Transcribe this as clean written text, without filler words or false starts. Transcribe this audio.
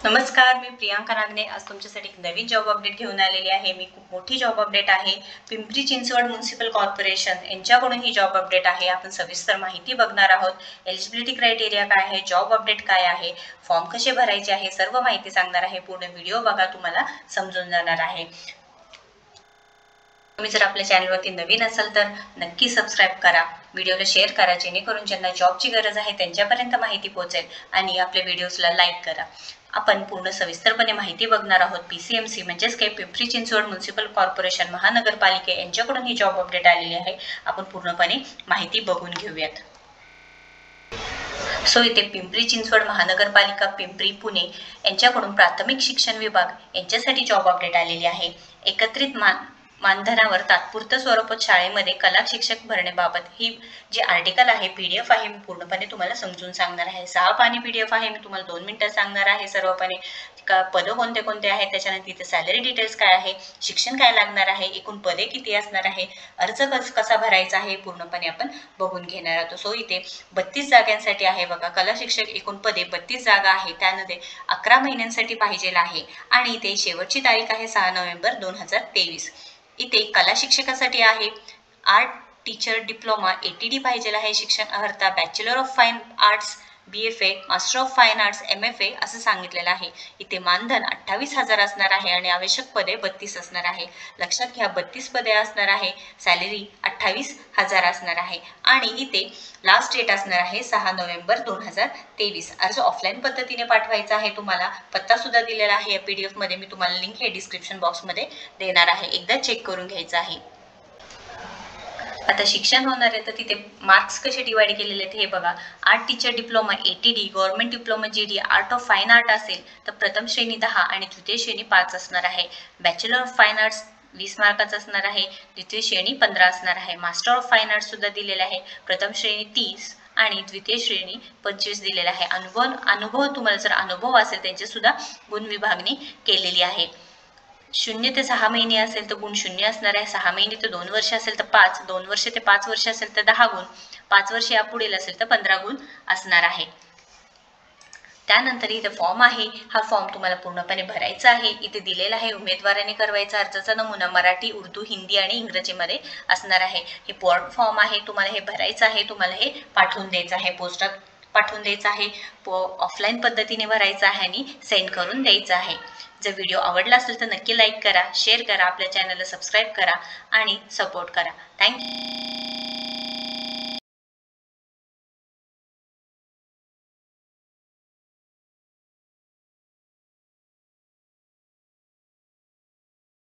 नमस्कार, मी प्रियांका नागने आज तुमच्यासाठी एक नवीन जॉब अपडेट घेऊन आलेली आहे। मी खूप मोठी जॉब अपडेट आहे। पिंपरी चिंचवड म्युनिसिपल कॉर्पोरेशन यांच्याकडून ही जॉब अपडेट आहे। आपण सविस्तर माहिती बघणार आहोत। एलिजिबिलिटी क्रायटेरिया काय आहे, जॉब अपडेट काय आहे, फॉर्म कसे भरायचे आहे, सर्व माहिती सांगणार आहे। पूर्ण व्हिडिओ बघा, तुम्हाला समजून जाणार आहे। तुम्ही जर आपल्या चॅनलवरती नवीन असाल तर नक्की सबस्क्राइब करा, व्हिडिओला शेअर करा, जेणेकरून ज्यांना जॉबची गरज आहे त्यांच्यापर्यंत माहिती पोहोचेल, आणि आपल्या व्हिडिओजला लाईक करा। आपण पूर्ण सविस्तरपणे माहिती बघणार आहोत। PCMC म्हणजेच काय, पिंपरी चिंचवड म्युनिसिपल कॉर्पोरेशन महानगरपालिका यांच्याकडून ही जॉब अपडेट आलेली आहे। आपण पूर्णपणे माहिती बघून घेऊयात। इथे पिंपरी चिंचवड महानगरपालिका पिंपरी पुणे यांच्याकडून प्राथमिक शिक्षण विभाग यांच्यासाठी जॉब अपडेट आलेली आहे। एकत्रित मानधनावर तात्पुरतं स्वरूपात शाळेमध्ये कला शिक्षक भरण्याबाबत ही जी आर्टिकल आहे, PDF आहे, मी पूर्णपणे तुम्हाला समजून सांगणार आहे। 6 पानी PDF आहे, मी तुम्हाला 2 मिनिटात सांगणार आहे। सर्वपणे पद कोणते कोणते आहेत, त्याच्यानंतर इथे सॅलरी डिटेल्स काय आहे, शिक्षण काय लागणार आहे, एकूण पदे किती असणार आहे, अर्ज कसा भरायचा आहे, पूर्णपणे आपण बघून घेणार आहोत। इथे 32 जागांसाठी आहे बघा, कला शिक्षक एकूण पदे 32 जागा आहे, त्यामध्ये 11 महिन्यांसाठी पाहिजे आहे, आणि इथे शेवटची तारीख आहे 6 नोव्हेंबर 2023। इथे कला शिक्षकासाठी आहे आर्ट टीचर डिप्लोमा ATD पाहिजे आहे, शिक्षण अर्हता bachelor of fine arts BFA, master of fine arts MFA असं सांगितलेलं आहे। इथे मानधन 28,000 असणार आहे, आणि आवश्यक पदे 32 असणार आहे। लक्षात घ्या, 32 पदे असणार आहे, सॅलरी 28,000 असणार आहे, आणि इथे लास्ट डेट असणार आहे 6 नोव्हेंबर 2023। अर्ज ऑफलाईन पद्धतीने पाठवायचा आहे। तुम्हाला पत्ता सुद्धा दिलेला आहे या PDF मध्ये, मी तुम्हाला लिंक हे डिस्क्रिप्शन बॉक्समध्ये देणार आहे, एकदा चेक करून घ्यायचं आहे। आता शिक्षण होणार आहे, तर तिथे मार्क्स कसे डिवाइड केलेले आहेत हे बघा। Art teacher diploma ATD, government diploma GD, art of fine art असेल तर प्रथम श्रेणी 10 आणि द्वितीय श्रेणी 5 असणार आहे। बॅचलर ऑफ फाईन आर्ट्स 20 मार्काचा असणार आहे, द्वितीय श्रेणी 15 असणार आहे। मास्टर ऑफ फाईन आर्ट्स सुद्धा दिलेले आहे, प्रथम श्रेणी 30 आणि द्वितीय श्रेणी 25 दिलेला आहे। अनुभव तुम्हाला जर अनुभव असेल त्यांचे सुद्धा गुण विभागणी केलेली आहे। 0 ते 6 महिने असेल तर गुण 0 असणार आहे, 6 महिने ते 2 वर्ष असेल तर 5, 2 वर्ष ते 5 वर्ष असेल तर 10 गुण, 5 वर्ष यापुढील असेल तर 15 गुण असणार आहे। त्यानंतर इथे फॉर्म आहे, हा फॉर्म तुम्हाला पूर्णपणे भरायचा आहे। इथे दिलेला आहे उमेदवाराने करवायचा अर्जाचा नमुना मराठी, उर्दू, हिंदी आणि इंग्रजीमध्ये असणार आहे। हे पोर्ट फॉर्म आहे, तुम्हाला हे भरायचं आहे, तुम्हाला हे पाठवून द्यायचं आहे, पोस्टात पाठवून द्यायचं आहे, ऑफलाईन पद्धतीने भरायचं आहे आणि सेंड करून द्यायचं आहे। जर व्हिडिओ आवडला असेल तर नक्की लाईक करा, शेअर करा, आपल्या चॅनलला सबस्क्राईब करा आणि सपोर्ट करा। थँक्यू।